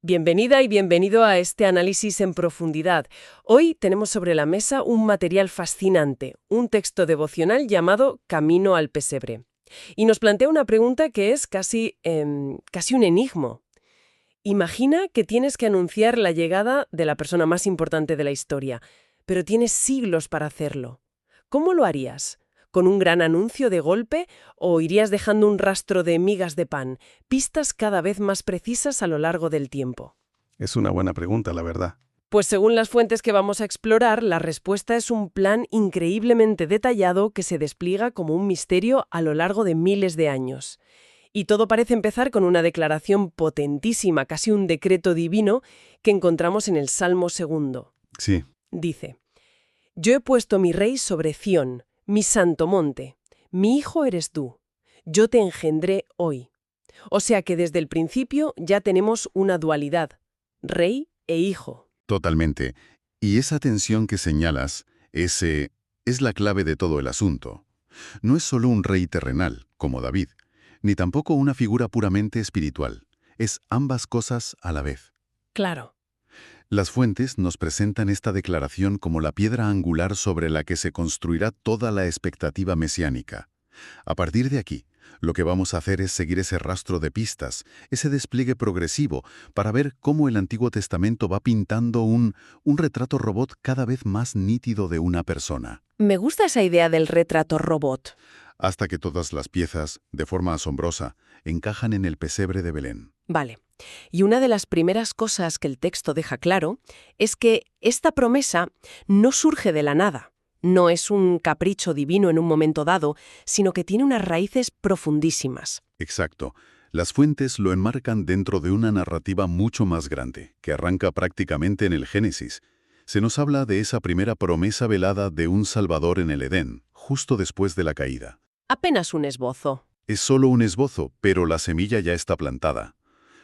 Bienvenida y bienvenido a este análisis en profundidad. Hoy tenemos sobre la mesa un material fascinante, un texto devocional llamado Camino al Pesebre. Y nos plantea una pregunta que es casi un enigma. Imagina que tienes que anunciar la llegada de la persona más importante de la historia, pero tienes siglos para hacerlo. ¿Cómo lo harías? ¿Con un gran anuncio de golpe o irías dejando un rastro de migas de pan, pistas cada vez más precisas a lo largo del tiempo? Es una buena pregunta, la verdad. Pues según las fuentes que vamos a explorar, la respuesta es un plan increíblemente detallado que se despliega como un misterio a lo largo de miles de años. Y todo parece empezar con una declaración potentísima, casi un decreto divino, que encontramos en el Salmo 2. Sí, Dice: Yo he puesto mi rey sobre Sion, mi santo monte. Mi hijo eres tú. Yo te engendré hoy. O sea que desde el principio ya tenemos una dualidad, rey e hijo. Totalmente. Y esa tensión que señalas, es la clave de todo el asunto. No es solo un rey terrenal, como David, ni tampoco una figura puramente espiritual. Es ambas cosas a la vez. Claro. Las fuentes nos presentan esta declaración como la piedra angular sobre la que se construirá toda la expectativa mesiánica. A partir de aquí, lo que vamos a hacer es seguir ese rastro de pistas, ese despliegue progresivo, para ver cómo el Antiguo Testamento va pintando un retrato robot cada vez más nítido de una persona. Me gusta esa idea del retrato robot. Hasta que todas las piezas, de forma asombrosa, encajan en el pesebre de Belén. Vale. Y una de las primeras cosas que el texto deja claro es que esta promesa no surge de la nada. No es un capricho divino en un momento dado, sino que tiene unas raíces profundísimas. Exacto. Las fuentes lo enmarcan dentro de una narrativa mucho más grande, que arranca prácticamente en el Génesis. Se nos habla de esa primera promesa velada de un Salvador en el Edén, justo después de la caída. Apenas un esbozo. Es solo un esbozo, pero la semilla ya está plantada.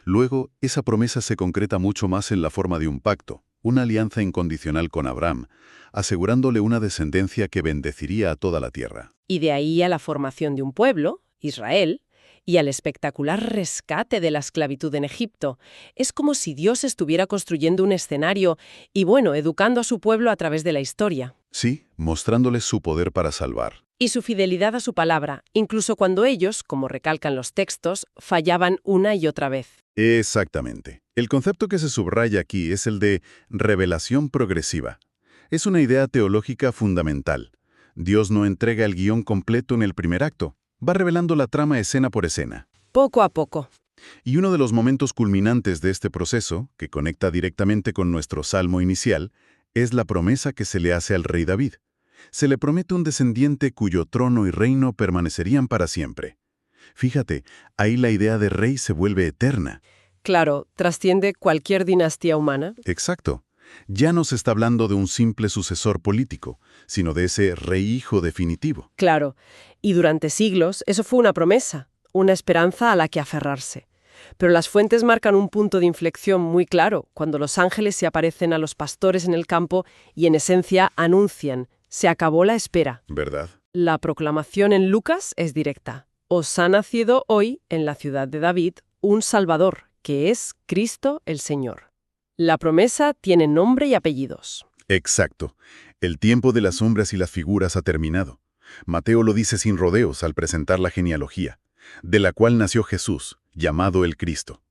Luego, esa promesa se concreta mucho más en la forma de un pacto, una alianza incondicional con Abraham, asegurándole una descendencia que bendeciría a toda la tierra. Y de ahí a la formación de un pueblo, Israel, y al espectacular rescate de la esclavitud en Egipto. Es como si Dios estuviera construyendo un escenario y, educando a su pueblo a través de la historia. Sí, mostrándoles su poder para salvar. Y su fidelidad a su palabra, incluso cuando ellos, como recalcan los textos, fallaban una y otra vez. Exactamente. El concepto que se subraya aquí es el de revelación progresiva. Es una idea teológica fundamental. Dios no entrega el guión completo en el primer acto. Va revelando la trama escena por escena. Poco a poco. Y uno de los momentos culminantes de este proceso, que conecta directamente con nuestro salmo inicial, es la promesa que se le hace al rey David. Se le promete un descendiente cuyo trono y reino permanecerían para siempre. Fíjate, ahí la idea de rey se vuelve eterna. Claro, trasciende cualquier dinastía humana. Exacto. Ya no se está hablando de un simple sucesor político, sino de ese rey hijo definitivo. Claro, y durante siglos eso fue una promesa, una esperanza a la que aferrarse. Pero las fuentes marcan un punto de inflexión muy claro, cuando los ángeles se aparecen a los pastores en el campo y en esencia anuncian: se acabó la espera. ¿Verdad? La proclamación en Lucas es directa. Os ha nacido hoy, en la ciudad de David, un Salvador, que es Cristo el Señor. La promesa tiene nombre y apellidos. Exacto. El tiempo de las sombras y las figuras ha terminado. Mateo lo dice sin rodeos al presentar la genealogía, de la cual nació Jesús, llamado el Cristo.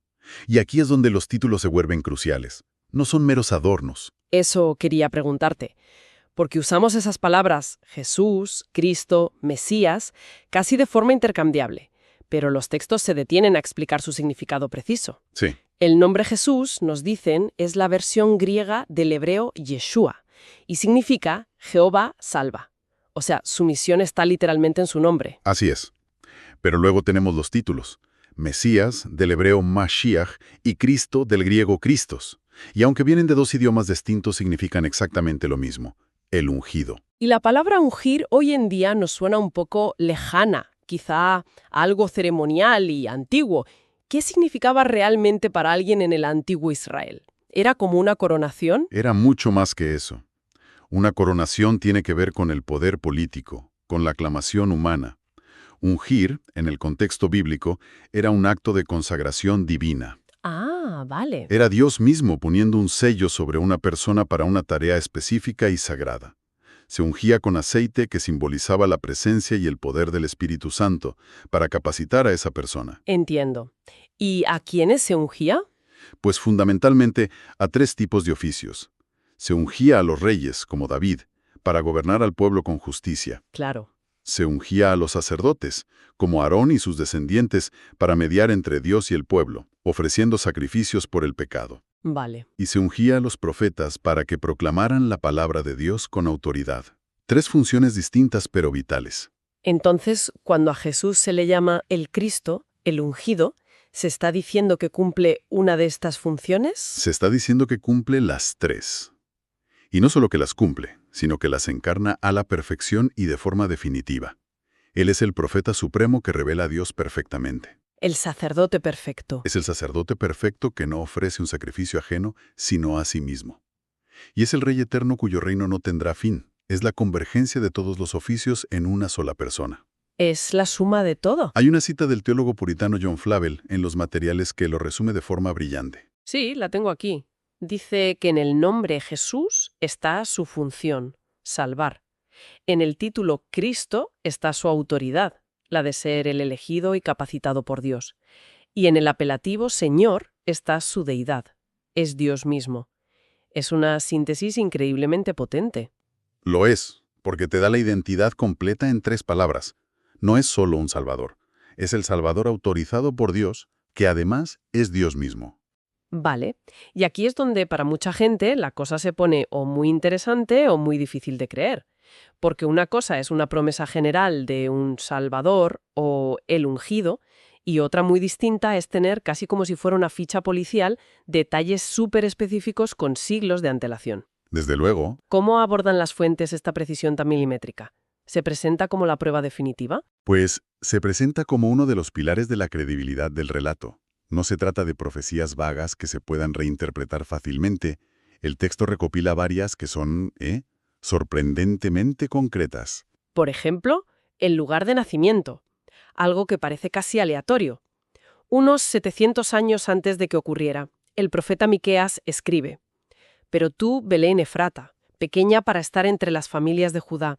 Y aquí es donde los títulos se vuelven cruciales. No son meros adornos. Eso quería preguntarte. Porque usamos esas palabras, Jesús, Cristo, Mesías, casi de forma intercambiable, pero los textos se detienen a explicar su significado preciso. Sí. El nombre Jesús, nos dicen, es la versión griega del hebreo Yeshua, y significa Jehová salva. O sea, su misión está literalmente en su nombre. Así es. Pero luego tenemos los títulos. Mesías, del hebreo Mashiach, y Cristo, del griego Christos. Y aunque vienen de dos idiomas distintos, significan exactamente lo mismo. El ungido. Y la palabra ungir hoy en día nos suena un poco lejana, quizá algo ceremonial y antiguo. ¿Qué significaba realmente para alguien en el antiguo Israel? ¿Era como una coronación? Era mucho más que eso. Una coronación tiene que ver con el poder político, con la aclamación humana. Ungir, en el contexto bíblico, era un acto de consagración divina. Ah, vale. Era Dios mismo poniendo un sello sobre una persona para una tarea específica y sagrada. Se ungía con aceite que simbolizaba la presencia y el poder del Espíritu Santo para capacitar a esa persona. Entiendo. ¿Y a quiénes se ungía? Pues fundamentalmente a tres tipos de oficios. Se ungía a los reyes, como David, para gobernar al pueblo con justicia. Claro. Se ungía a los sacerdotes, como Aarón y sus descendientes, para mediar entre Dios y el pueblo, ofreciendo sacrificios por el pecado. Vale. Y se ungía a los profetas para que proclamaran la palabra de Dios con autoridad. Tres funciones distintas pero vitales. Entonces, cuando a Jesús se le llama el Cristo, el ungido, ¿se está diciendo que cumple una de estas funciones? Se está diciendo que cumple las tres. Y no solo que las cumple, sino que las encarna a la perfección y de forma definitiva. Él es el profeta supremo que revela a Dios perfectamente. El sacerdote perfecto. Es el sacerdote perfecto que no ofrece un sacrificio ajeno, sino a sí mismo. Y es el Rey eterno cuyo reino no tendrá fin. Es la convergencia de todos los oficios en una sola persona. Es la suma de todo. Hay una cita del teólogo puritano John Flavel en los materiales que lo resume de forma brillante. Sí, la tengo aquí. Dice que en el nombre Jesús está su función, salvar. En el título Cristo está su autoridad, la de ser el elegido y capacitado por Dios. Y en el apelativo Señor está su deidad, es Dios mismo. Es una síntesis increíblemente potente. Lo es, porque te da la identidad completa en tres palabras. No es solo un Salvador. Es el Salvador autorizado por Dios, que además es Dios mismo. Vale, y aquí es donde para mucha gente la cosa se pone o muy interesante o muy difícil de creer. Porque una cosa es una promesa general de un Salvador o el ungido, y otra muy distinta es tener, casi como si fuera una ficha policial, detalles súper específicos con siglos de antelación. Desde luego, ¿Cómo abordan las fuentes esta precisión tan milimétrica? ¿Se presenta como la prueba definitiva? pues se presenta como uno de los pilares de la credibilidad del relato. No se trata de profecías vagas que se puedan reinterpretar fácilmente. El texto recopila varias que son, sorprendentemente concretas. Por ejemplo, el lugar de nacimiento, algo que parece casi aleatorio. Unos 700 años antes de que ocurriera, el profeta Miqueas escribe: «Pero tú, Belén Efrata, pequeña para estar entre las familias de Judá,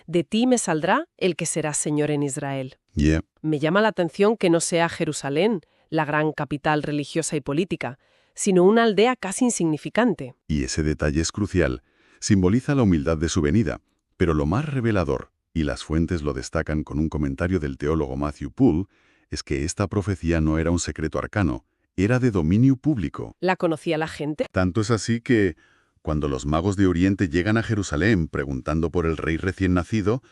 de ti me saldrá el que será Señor en Israel». Yeah. Me llama la atención que no sea Jerusalén, la gran capital religiosa y política, sino una aldea casi insignificante. Y ese detalle es crucial. Simboliza la humildad de su venida, pero lo más revelador, y las fuentes lo destacan con un comentario del teólogo Matthew Poole, es que esta profecía no era un secreto arcano, era de dominio público. ¿La conocía la gente? Tanto es así que, cuando los magos de Oriente llegan a Jerusalén preguntando por el rey recién nacido,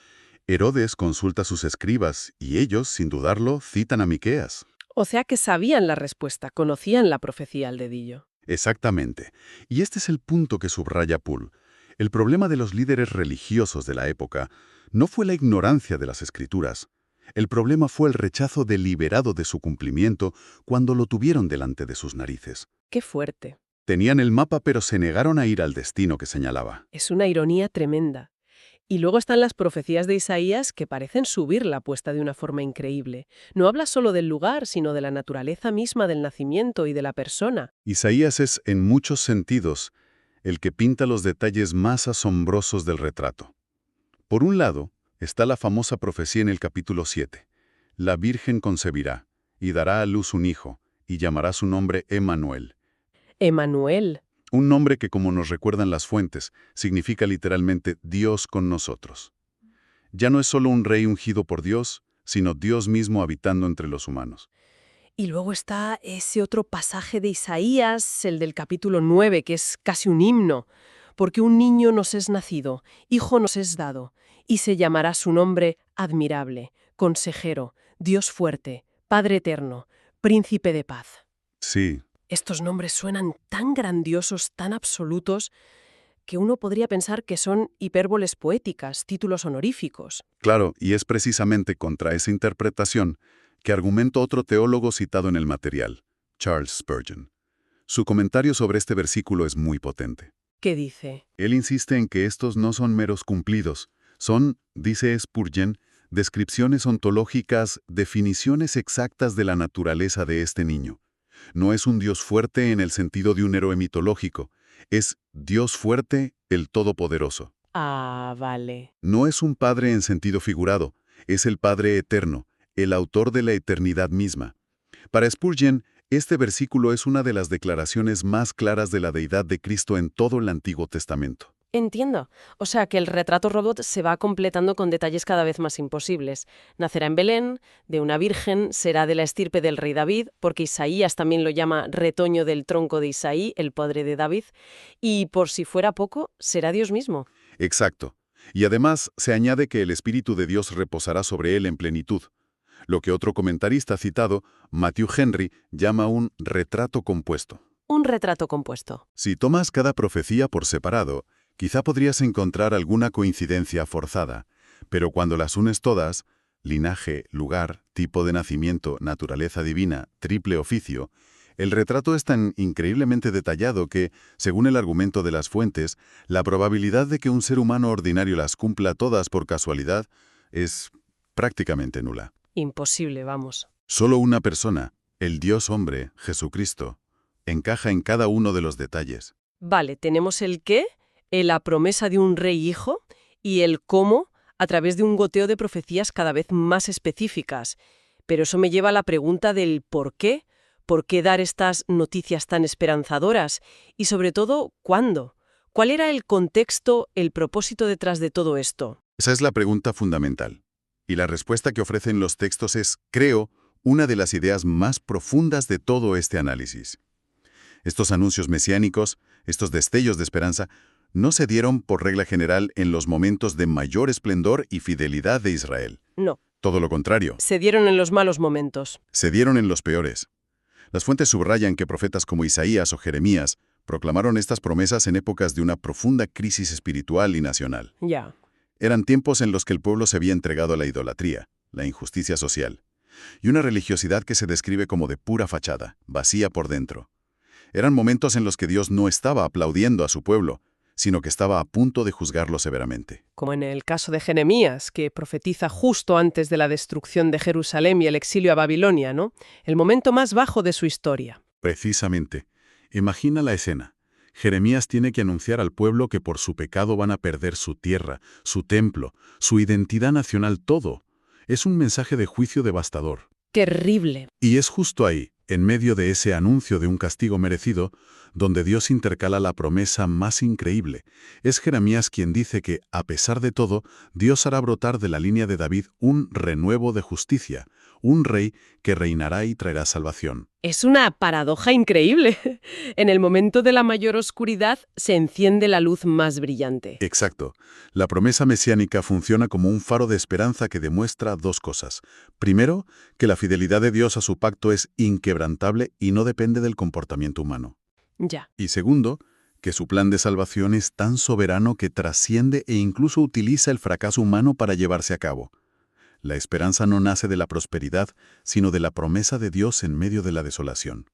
Herodes consulta a sus escribas y ellos, sin dudarlo, citan a Miqueas. O sea que sabían la respuesta, conocían la profecía al dedillo. Exactamente. Y este es el punto que subraya Poole. El problema de los líderes religiosos de la época no fue la ignorancia de las escrituras. El problema fue el rechazo deliberado de su cumplimiento cuando lo tuvieron delante de sus narices. ¡Qué fuerte! Tenían el mapa pero se negaron a ir al destino que señalaba. Es una ironía tremenda. Y luego están las profecías de Isaías que parecen subir la apuesta de una forma increíble. No habla solo del lugar, sino de la naturaleza misma del nacimiento y de la persona. Isaías es, en muchos sentidos, el que pinta los detalles más asombrosos del retrato. Por un lado, está la famosa profecía en el capítulo 7. La Virgen concebirá, y dará a luz un hijo, y llamará su nombre Emmanuel. Emanuel. Un nombre que, como nos recuerdan las fuentes, significa literalmente Dios con nosotros. Ya no es solo un rey ungido por Dios, sino Dios mismo habitando entre los humanos. Y luego está ese otro pasaje de Isaías, el del capítulo 9, que es casi un himno. Porque un niño nos es nacido, hijo nos es dado, y se llamará su nombre admirable, consejero, Dios fuerte, Padre eterno, príncipe de paz. Sí, Estos nombres suenan tan grandiosos, tan absolutos, que uno podría pensar que son hipérboles poéticas, títulos honoríficos. claro, y es precisamente contra esa interpretación que argumenta otro teólogo citado en el material, Charles Spurgeon. Su comentario sobre este versículo es muy potente. ¿Qué dice? Él insiste en que estos no son meros cumplidos, son, dice Spurgeon, descripciones ontológicas, definiciones exactas de la naturaleza de este niño. No es un Dios fuerte en el sentido de un héroe mitológico. Es Dios fuerte, el Todopoderoso. Ah, vale. No es un Padre en sentido figurado. Es el Padre eterno, el autor de la eternidad misma. Para Spurgeon, este versículo es una de las declaraciones más claras de la deidad de Cristo en todo el Antiguo Testamento. Entiendo. O sea que el retrato robot se va completando con detalles cada vez más imposibles. Nacerá en Belén, de una virgen, será de la estirpe del rey David, porque Isaías también lo llama retoño del tronco de Isaí, el padre de David, y por si fuera poco, será Dios mismo. Exacto. Y además se añade que el Espíritu de Dios reposará sobre él en plenitud, lo que otro comentarista citado, Matthew Henry, llama un retrato compuesto. Un retrato compuesto. Si tomas cada profecía por separado, quizá podrías encontrar alguna coincidencia forzada, pero cuando las unes todas, linaje, lugar, tipo de nacimiento, naturaleza divina, triple oficio, el retrato es tan increíblemente detallado que, según el argumento de las fuentes, la probabilidad de que un ser humano ordinario las cumpla todas por casualidad es prácticamente nula. Imposible, vamos. Solo una persona, el Dios hombre, Jesucristo, encaja en cada uno de los detalles. Vale, tenemos el qué, la promesa de un rey hijo, y el cómo a través de un goteo de profecías cada vez más específicas. Pero eso me lleva a la pregunta del por qué. ¿Por qué dar estas noticias tan esperanzadoras? Y sobre todo, ¿cuándo? ¿Cuál era el contexto, el propósito detrás de todo esto? Esa es la pregunta fundamental. Y la respuesta que ofrecen los textos es, creo, una de las ideas más profundas de todo este análisis. Estos anuncios mesiánicos, estos destellos de esperanza, no se dieron por regla general en los momentos de mayor esplendor y fidelidad de Israel. No. Todo lo contrario. Se dieron en los malos momentos. Se dieron en los peores. Las fuentes subrayan que profetas como Isaías o Jeremías proclamaron estas promesas en épocas de una profunda crisis espiritual y nacional. Ya. Eran tiempos en los que el pueblo se había entregado a la idolatría, la injusticia social, y una religiosidad que se describe como de pura fachada, vacía por dentro. Eran momentos en los que Dios no estaba aplaudiendo a su pueblo, sino que estaba a punto de juzgarlo severamente. Como en el caso de Jeremías, que profetiza justo antes de la destrucción de Jerusalén y el exilio a Babilonia, ¿no? El momento más bajo de su historia. Precisamente. Imagina la escena. Jeremías tiene que anunciar al pueblo que por su pecado van a perder su tierra, su templo, su identidad nacional, todo. Es un mensaje de juicio devastador. Terrible. Y es justo ahí, en medio de ese anuncio de un castigo merecido, donde Dios intercala la promesa más increíble. Es Jeremías quien dice que, a pesar de todo, Dios hará brotar de la línea de David un renuevo de justicia, un rey que reinará y traerá salvación. Es una paradoja increíble. En el momento de la mayor oscuridad se enciende la luz más brillante. Exacto. La promesa mesiánica funciona como un faro de esperanza que demuestra dos cosas. Primero, que la fidelidad de Dios a su pacto es inquebrantable y no depende del comportamiento humano. Ya. Y segundo, que su plan de salvación es tan soberano que trasciende e incluso utiliza el fracaso humano para llevarse a cabo. La esperanza no nace de la prosperidad, sino de la promesa de Dios en medio de la desolación.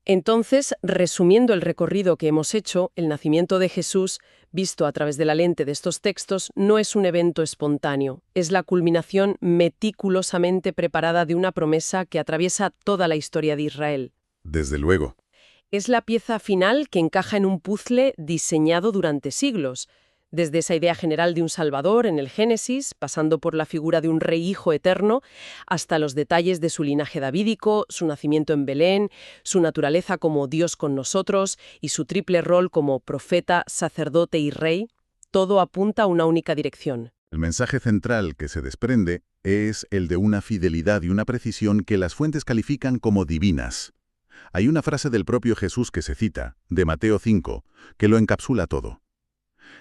Entonces, resumiendo el recorrido que hemos hecho, el nacimiento de Jesús, visto a través de la lente de estos textos, no es un evento espontáneo, es la culminación meticulosamente preparada de una promesa que atraviesa toda la historia de Israel. Desde luego. Es la pieza final que encaja en un puzzle diseñado durante siglos, desde esa idea general de un Salvador en el Génesis, pasando por la figura de un rey hijo eterno, hasta los detalles de su linaje davídico, su nacimiento en Belén, su naturaleza como Dios con nosotros y su triple rol como profeta, sacerdote y rey, todo apunta a una única dirección. El mensaje central que se desprende es el de una fidelidad y una precisión que las fuentes califican como divinas. Hay una frase del propio Jesús que se cita, de Mateo 5, que lo encapsula todo.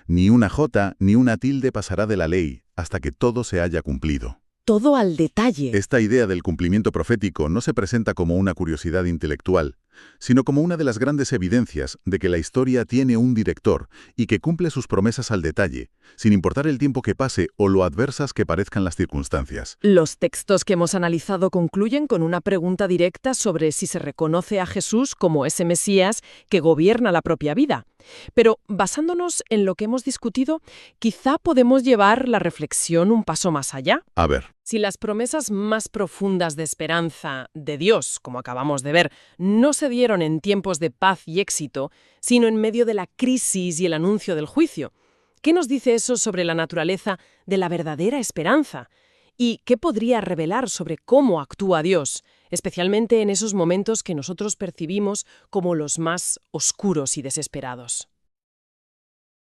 Ni una jota ni una tilde pasará de la ley hasta que todo se haya cumplido. Todo al detalle. Esta idea del cumplimiento profético no se presenta como una curiosidad intelectual, sino como una de las grandes evidencias de que la historia tiene un director y que cumple sus promesas al detalle, sin importar el tiempo que pase o lo adversas que parezcan las circunstancias. Los textos que hemos analizado concluyen con una pregunta directa sobre si se reconoce a Jesús como ese Mesías que gobierna la propia vida. Pero, basándonos en lo que hemos discutido, quizá podemos llevar la reflexión un paso más allá. A ver. Si las promesas más profundas de esperanza de Dios, como acabamos de ver, no se dieron en tiempos de paz y éxito, sino en medio de la crisis y el anuncio del juicio, ¿qué nos dice eso sobre la naturaleza de la verdadera esperanza? ¿Y qué podría revelar sobre cómo actúa Dios, especialmente en esos momentos que nosotros percibimos como los más oscuros y desesperados?